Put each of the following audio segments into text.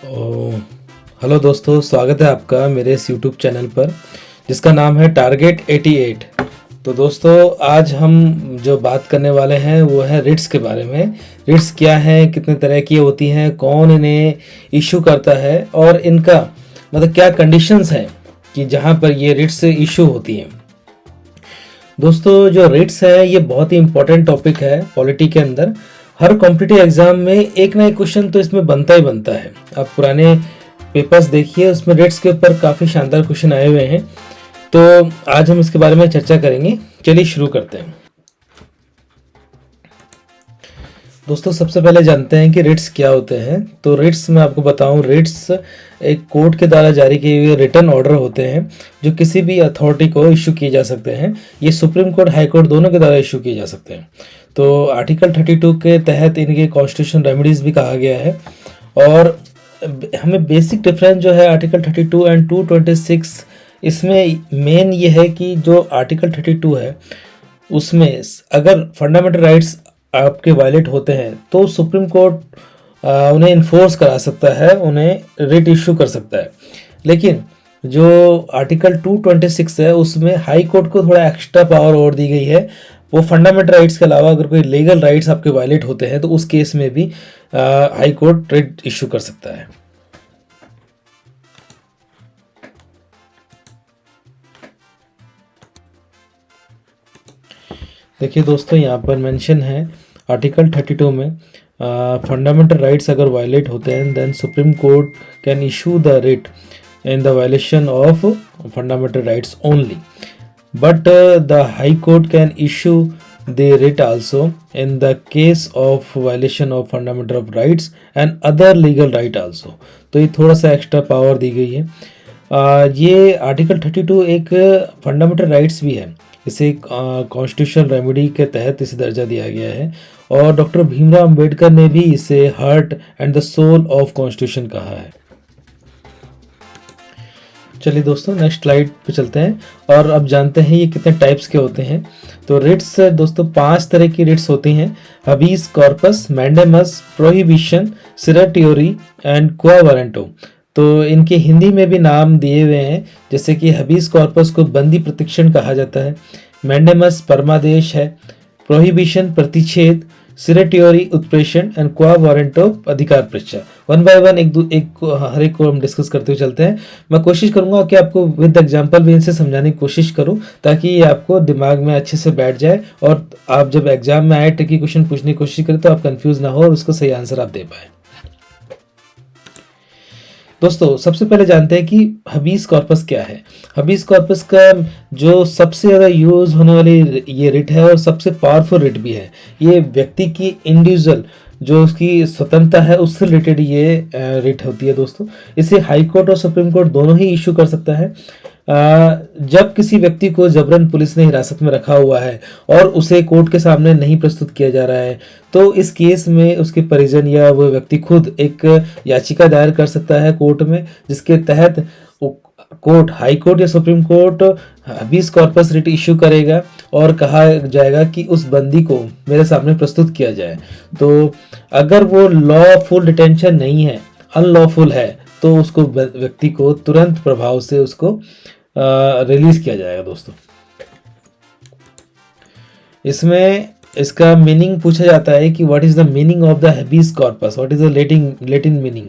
ओ, hello दोस्तों, स्वागत है आपका मेरे इस यूट्यूब चैनल पर जिसका नाम है टारगेट 88। तो दोस्तों, आज हम जो बात करने वाले हैं वो है रिट्स के बारे में। रिट्स क्या है, कितने तरह की होती हैं, कौन इन्हें इशू करता है और इनका मतलब क्या कंडीशंस हैं कि जहाँ पर ये रिट्स इशू होती हैं। दोस्तों, जो रिट्स है ये बहुत ही इंपॉर्टेंट टॉपिक है पॉलिटी के अंदर। हर कॉम्पिटिटिव एग्जाम में एक ना एक क्वेश्चन तो इसमें बनता ही बनता है। आप पुराने पेपर्स देखिए, उसमें रिट्स के ऊपर काफ़ी शानदार क्वेश्चन आए हुए हैं। तो आज हम इसके बारे में चर्चा करेंगे। चलिए शुरू करते हैं। दोस्तों, सबसे पहले जानते हैं कि रिट्स क्या होते हैं। तो रिट्स मैं आपको बताऊं, रिट्स एक कोर्ट के द्वारा जारी किए हुए रिटन ऑर्डर होते हैं जो किसी भी अथॉरिटी को इशू किए जा सकते हैं। ये सुप्रीम कोर्ट, हाई कोर्ट दोनों के द्वारा इशू किए जा सकते हैं। तो आर्टिकल 32 के तहत इनके कॉन्स्टिट्यूशन रेमेडीज भी कहा गया है। और हमें बेसिक डिफरेंस जो है आर्टिकल 32 एंड 226, इसमें मेन ये है कि जो आर्टिकल 32 है उसमें अगर फंडामेंटल राइट्स आपके वायलेट होते हैं तो सुप्रीम कोर्ट उन्हें इन्फोर्स करा सकता है, उन्हें रिट इशू कर सकता है। लेकिन जो आर्टिकल 226 है उसमें हाई कोर्ट को थोड़ा एक्स्ट्रा पावर और दी गई है। वो फंडामेंटल राइट्स के अलावा अगर कोई लीगल राइट्स आपके वायलेट होते हैं तो उस केस में भी हाई कोर्ट रिट इशू कर सकता है। देखिए दोस्तों, यहाँ पर मेंशन है आर्टिकल 32 में फंडामेंटल राइट्स अगर वायलेट होते हैं then Supreme Court can issue the writ in the violation of fundamental rights only, but the high court can issue the writ also in the case of violation of fundamental rights and other legal right also। तो ये थोड़ा सा extra power दी गई है। ये article 32 एक fundamental rights भी है, इसे कॉन्स्टिट्यूशनल रेमेडी के तहत इसे दर्जा दिया गया है। और डॉक्टर भीमराव अंबेडकर ने भी इसे heart and the soul of constitution कहा है। चलिए दोस्तों, नेक्स्ट स्लाइड पे चलते हैं और अब जानते हैं ये कितने टाइप्स के होते हैं। तो रिट्स दोस्तों 5 तरह की रिट्स होती हैं: हबीस कॉर्पस, मैंडेमस, प्रोहिबिशन, सिरेटियोरी एंड क्वा वारंटो। तो इनके हिंदी में भी नाम दिए हुए हैं, जैसे कि हबीस कॉर्पस को बंदी प्रतिक्षण कहा जाता है, मैंडेमस परमादेश है, प्रोहिबिशन प्रतिषेध, सिरेटियोरी उत्प्रेषण एंड क्वा वारंटो अधिकार परीक्षा। वन बाय वन हर एक को हम डिस्कस करते हुए चलते हैं। मैं कोशिश करूंगा कि आपको विद एग्जांपल भी इनसे समझाने की कोशिश करूं ताकि ये आपको दिमाग में अच्छे से बैठ जाए और आप जब एग्जाम में आए ट्रिकी क्वेश्चन पूछने की कोशिश करें तो आप कंफ्यूज ना हो और उसका सही आंसर आप दे पाए। दोस्तों, सबसे पहले जानते हैं कि हबीस कॉर्पस क्या है। हबीस कॉर्पस का जो सबसे ज़्यादा यूज होने वाली ये रिट है और सबसे पावरफुल रिट भी है। ये व्यक्ति की इंडिविजुअल जो उसकी स्वतंत्रता है उससे रिलेटेड ये रिट होती है। दोस्तों, इसे हाई कोर्ट और सुप्रीम कोर्ट दोनों ही इशू कर सकता है। जब किसी व्यक्ति को जबरन पुलिस ने हिरासत में रखा हुआ है और उसे कोर्ट के सामने नहीं प्रस्तुत किया जा रहा है तो इस केस में उसके परिजन या वो व्यक्ति खुद एक याचिका दायर कर सकता है कोर्ट में, जिसके तहत कोर्ट, हाई कोर्ट या supreme court habeas corpus writ issue करेगा और कहा जाएगा कि उस बंदी को मेरे सामने प्रस्तुत किया जाए। तो अगर वो लॉफुल डिटेंशन नहीं है, अनलॉफुल है, तो उसको व्यक्ति को तुरंत प्रभाव से उसको रिलीज किया जाएगा। दोस्तों, इसमें इसका मीनिंग पूछा जाता है कि what is the meaning of the habeas corpus, what is the Latin meaning.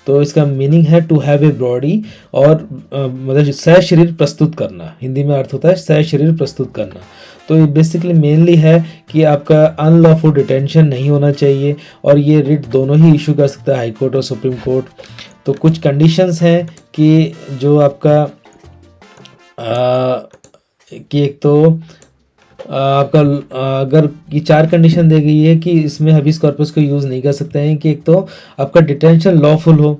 तो इसका मीनिंग है टू हैव ए बॉडी, और मतलब सशरीर प्रस्तुत करना, हिंदी में अर्थ होता है सशरीर प्रस्तुत करना। तो ये बेसिकली मेनली है कि आपका अनलॉफुल डिटेंशन नहीं होना चाहिए और ये रिट दोनों ही इशू कर सकता है, हाई कोर्ट और सुप्रीम कोर्ट। तो कुछ कंडीशंस हैं कि जो आपका कि एक तो आपका अगर ये 4 कंडीशन दी गई है कि इसमें हबीस कॉर्पस को यूज़ नहीं कर सकते हैं कि एक तो आपका डिटेंशन लॉफुल हो,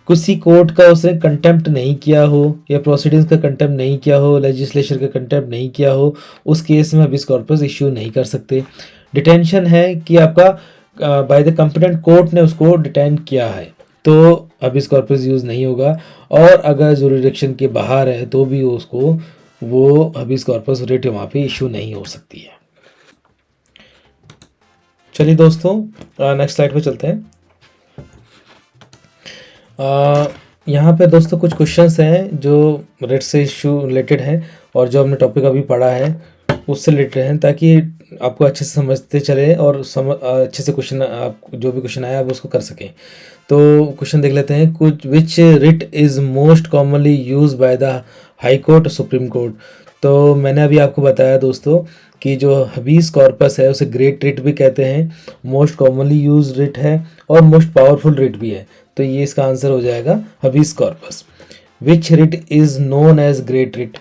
किसी कोर्ट का उसने कंटेम्प्ट नहीं किया हो या प्रोसीडिंग्स का कंटेम्प्ट नहीं किया हो, लेजिस्लेचर का कंटेम्प्ट नहीं किया हो, उस केस में हबीस कॉर्पस इश्यू नहीं कर सकते। डिटेंशन है कि आपका बाय द कंपिटेंट कोर्ट ने उसको डिटेन किया है तो हबीस कॉर्पस यूज़ नहीं होगा, और अगर जुरिडिक्शन के बाहर है तो भी उसको वो हबीस कॉर्पस रिट वहाँ पे इशू नहीं हो सकती है। चलिए दोस्तों, नेक्स्ट स्लाइड पे चलते हैं। यहाँ पे दोस्तों कुछ क्वेश्चंस हैं जो रिट से इशू रिलेटेड हैं और जो हमने टॉपिक अभी पढ़ा है उससे रिलेटेड हैं, ताकि आपको अच्छे से समझते चले और अच्छे से क्वेश्चन आप जो भी क्वेश्चन आया आप उसको कर सकें। तो क्वेश्चन देख लेते हैं। कुछ which writ is most commonly use by the high court supreme court. तो मैंने अभी आपको बताया दोस्तों कि जो हबीस कॉर्पस है उसे ग्रेट रिट भी कहते हैं, मोस्ट कॉमनली यूज रिट है और मोस्ट पावरफुल रिट भी है। तो ये इसका आंसर हो जाएगा habeas corpus. Which writ is known as great writ,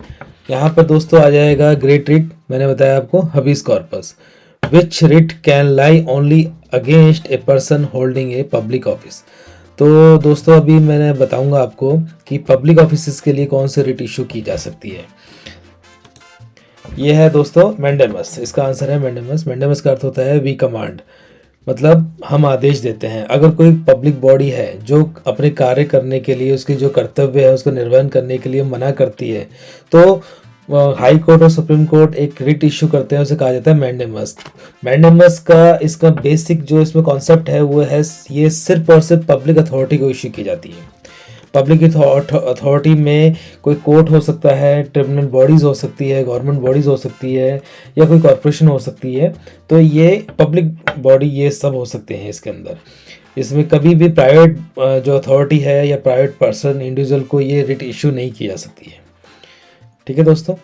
यहाँ पर दोस्तों आ जाएगा ग्रेट रिट, मैंने बताया आपको habeas corpus. Which writ can lie only against a person holding a public office. तो दोस्तों अभी मैंने बताऊंगा आपको कि पब्लिक ऑफिस के लिए कौन से रिट इशू की जा सकती है। यह है दोस्तों मैंडेमस, इसका आंसर है मैंडेमस। मैंडेमस का अर्थ होता है वी कमांड, मतलब हम आदेश देते हैं। अगर कोई पब्लिक बॉडी है जो अपने कार्य करने के लिए, उसकी जो कर्तव्य है उसको निर्वहन करने के लिए मना करती है, तो हाई कोर्ट और सुप्रीम कोर्ट एक रिट इशू करते हैं, उसे कहा जाता है मैंडेमस। मैंडेमस का इसका बेसिक जो इसमें कॉन्सेप्ट है वो है, ये सिर्फ और सिर्फ पब्लिक अथॉरिटी को इशू की जाती है। पब्लिक अथॉरिटी में कोई कोर्ट हो सकता है, ट्रिब्यूनल बॉडीज़ हो सकती है, गवर्नमेंट बॉडीज़ हो सकती है, या कोई कॉरपोरेशन हो सकती है। तो ये पब्लिक बॉडी ये सब हो सकते हैं इसके अंदर। इसमें कभी भी प्राइवेट जो अथॉरिटी है या प्राइवेट पर्सन इंडिविजुअल को ये रिट इशू नहीं की जा सकती है। ठीक है दोस्तों,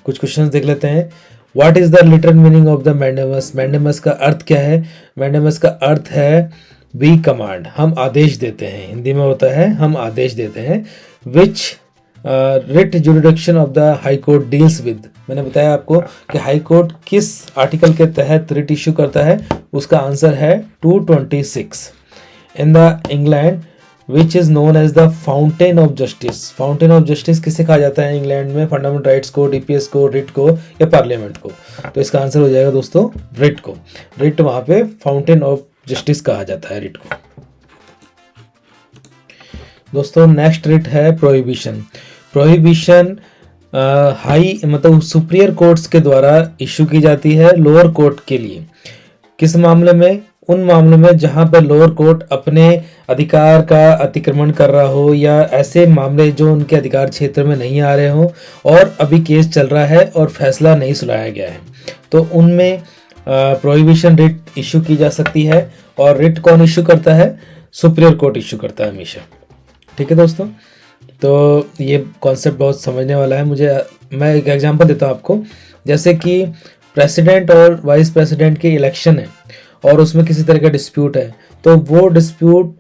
कुछ क्वेश्चंस देख लेते हैं। What is the literal meaning of the mandamus. Mandamus का अर्थ क्या है। मैंडेमस का अर्थ है वी कमांड, हम आदेश देते हैं। हिंदी में होता है हम आदेश देते हैं। Which writ jurisdiction of the high court deals with, मैंने बताया आपको कि हाई कोर्ट किस आर्टिकल के तहत रिट इशू करता है, उसका आंसर है 226। In the England which is known as the fountain of justice. Fountain of justice किसे कहा जाता है इंग्लैंड में, फंडामेंटल राइट्स को, डीपीएस को, रिट को या पार्लियामेंट को। तो इसका आंसर हो जाएगा दोस्तों रिट को। रिट वहाँ पे फाउंटेन ऑफ जस्टिस कहा जाता है रिट को। दोस्तों नेक्स्ट रिट है प्रोहिबिशन। प्रोहिबिशन हाई मतलब सुप्रियर कोर्ट्स के द्वारा इशू की जाती है लोअर कोर्ट के लिए। किस मामले में, उन मामलों में जहां पर लोअर कोर्ट अपने अधिकार का अतिक्रमण कर रहा हो, या ऐसे मामले जो उनके अधिकार क्षेत्र में नहीं आ रहे हो और अभी केस चल रहा है और फैसला नहीं सुनाया गया है, तो उनमें प्रोहिबिशन रिट इशू की जा सकती है। और रिट कौन इशू करता है, सुप्रीरियर कोर्ट इशू करता है हमेशा। ठीक है दोस्तों, तो ये कॉन्सेप्ट बहुत समझने वाला है। मैं एक एग्जांपल देता हूँ आपको। जैसे कि प्रेसिडेंट और वाइस प्रेसिडेंट के इलेक्शन है और उसमें किसी तरह का डिस्प्यूट है, तो वो डिस्प्यूट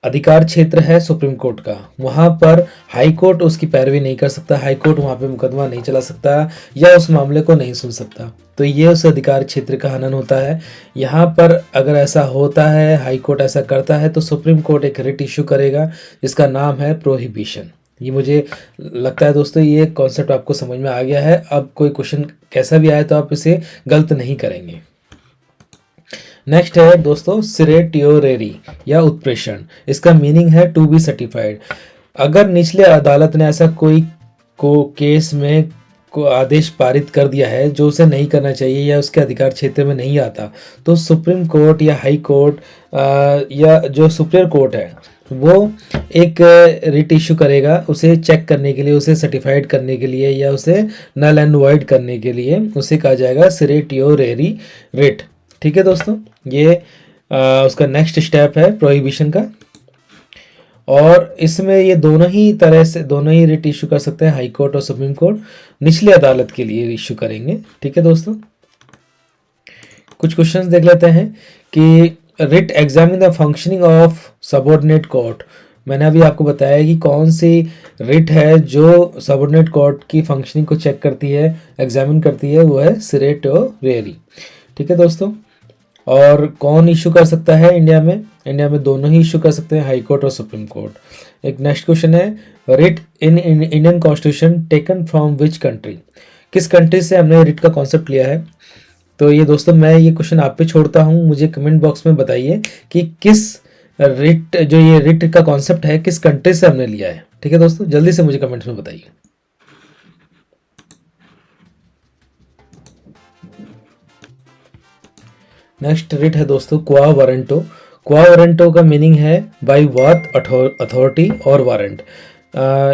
अधिकार क्षेत्र है सुप्रीम कोर्ट का, वहाँ पर हाई कोर्ट उसकी पैरवी नहीं कर सकता, हाई कोर्ट वहाँ पे मुकदमा नहीं चला सकता या उस मामले को नहीं सुन सकता। तो ये उस अधिकार क्षेत्र का हनन होता है। यहाँ पर अगर ऐसा होता है, हाई कोर्ट ऐसा करता है, तो सुप्रीम कोर्ट एक रिट इशू करेगा जिसका नाम है प्रोहिबिशन। ये मुझे लगता है दोस्तों ये कॉन्सेप्ट आपको समझ में आ गया है। अब कोई क्वेश्चन कैसा भी आए तो आप इसे गलत नहीं करेंगे। नेक्स्ट है दोस्तों सिरेटियोरेरी या उत्प्रेषण। इसका मीनिंग है टू बी सर्टिफाइड। अगर निचले अदालत ने ऐसा कोई केस में को आदेश पारित कर दिया है जो उसे नहीं करना चाहिए या उसके अधिकार क्षेत्र में नहीं आता, तो सुप्रीम कोर्ट या हाई कोर्ट या जो सुप्रीरियर कोर्ट है वो एक रिट इशू करेगा उसे चेक करने के लिए, उसे सर्टिफाइड करने के लिए या उसे नल एंड वॉइड करने के लिए। उसे कहा जाएगा सिरेटियोरेरी रिट। ठीक है दोस्तों, ये उसका नेक्स्ट स्टेप है प्रोहिबिशन का। और इसमें ये दोनों ही तरह से दोनों ही रिट इशू कर सकते हैं, हाई कोर्ट और सुप्रीम कोर्ट निचली अदालत के लिए इशू करेंगे। ठीक है दोस्तों, कुछ क्वेश्चंस देख लेते हैं कि writ examine the functioning of subordinate court. मैंने अभी आपको बताया कि कौन सी रिट है जो सबऑर्डिनेट कोर्ट की फंक्शनिंग को चेक करती है, एग्जामिन करती है, वो है सिरेटियोरेरी। ठीक है दोस्तों, और कौन इशू कर सकता है इंडिया में, इंडिया में दोनों ही इशू कर सकते हैं, हाई कोर्ट और सुप्रीम कोर्ट। एक नेक्स्ट क्वेश्चन है writ in Indian constitution taken from which country. किस कंट्री से हमने रिट का कॉन्सेप्ट लिया है। तो ये दोस्तों मैं ये क्वेश्चन आप पे छोड़ता हूँ, मुझे कमेंट बॉक्स में बताइए कि किस रिट जो ये रिट का कॉन्सेप्ट है किस कंट्री से हमने लिया है। ठीक है दोस्तों, जल्दी से मुझे कमेंट्स में बताइए। नेक्स्ट रिट है दोस्तों क्वा वारंटो। क्वा वारंटो का मीनिंग है बाय व्हाट अथॉरिटी और वारंट।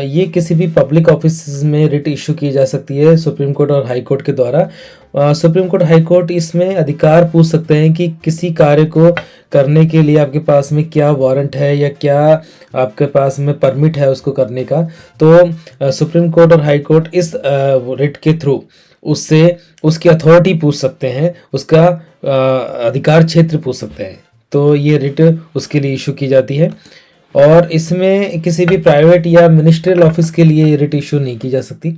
ये किसी भी पब्लिक ऑफिस में रिट इशू की जा सकती है सुप्रीम कोर्ट और हाई कोर्ट के द्वारा। सुप्रीम कोर्ट हाई कोर्ट इसमें अधिकार पूछ सकते हैं कि किसी कार्य को करने के लिए आपके पास में क्या वारंट है या क्या आपके पास में परमिट है उसको करने का। तो सुप्रीम कोर्ट और हाई कोर्ट इस रिट के थ्रू उससे उसकी अथॉरिटी पूछ सकते हैं, उसका अधिकार क्षेत्र पूछ सकते हैं। तो ये रिट उसके लिए इशू की जाती है और इसमें किसी भी प्राइवेट या मिनिस्ट्रियल ऑफिस के लिए ये रिट इशू नहीं की जा सकती।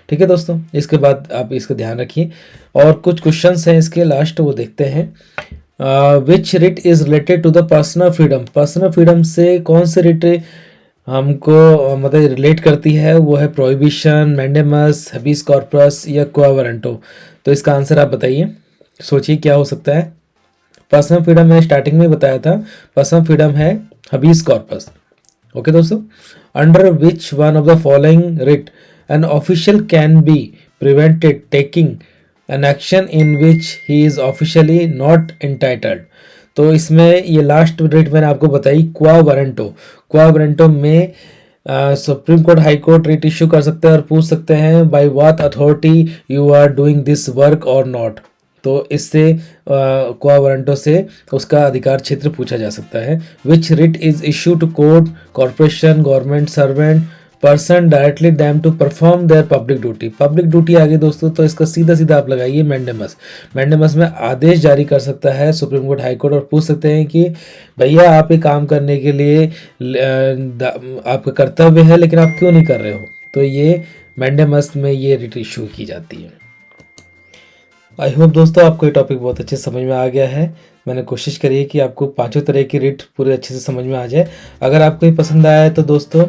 ठीक है दोस्तों, इसके बाद आप इसका ध्यान रखिए। और कुछ क्वेश्चंस हैं इसके लास्ट, वो देखते हैं। Which writ is related to the personal freedom. Personal freedom से कौन से रिट हमको मतलब रिलेट करती है? वो है प्रोहिबिशन, मैंडेमस, हबीस कॉर्पस या क्वा वारंटो। तो इसका आंसर आप बताइए, सोचिए क्या हो सकता है। पर्सनल फ्रीडम मैंने स्टार्टिंग में बताया था, पर्सनल फ्रीडम है हबीस कॉर्पस। ओके दोस्तों, under which one of the following writ an official can be prevented taking an action in which he is officially not entitled. तो इसमें ये लास्ट रिट मैंने आपको बताई क्वा वारंटो। क्वा वारंटो में Supreme Court high Court writ issue कर सकते हैं और पूछ सकते हैं by what authority you are doing this work और नॉट। तो इससे क्वा वारंटो से उसका अधिकार क्षेत्र पूछा जा सकता है। Which writ is issue to court, corporation, government servant, person directly dam to perform their public duty. Public duty आगे दोस्तों, तो इसका सीधा सीधा आप लगाइए मैंडेमस। मैंडेमस में आदेश जारी कर सकता है सुप्रीम कोर्ट हाई कोर्ट और पूछ सकते हैं कि भैया आप ये काम करने के लिए आपका कर्तव्य है लेकिन आप क्यों नहीं कर रहे हो। तो ये मैंडेमस में ये रिट इशू की जाती है। आई होप दोस्तों आपको ये टॉपिक बहुत अच्छे से समझ में आ गया है। मैंने कोशिश करी है कि आपको पांचों तरह की रिट पूरे अच्छे से समझ में आ जाए। अगर आपको ये पसंद आया है तो दोस्तों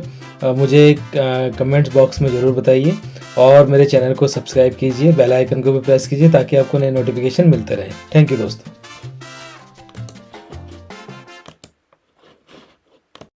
मुझे कमेंट्स बॉक्स में ज़रूर बताइए और मेरे चैनल को सब्सक्राइब कीजिए, बेल आइकन को भी प्रेस कीजिए ताकि आपको नए नोटिफिकेशन मिलते रहें। थैंक यू दोस्तों।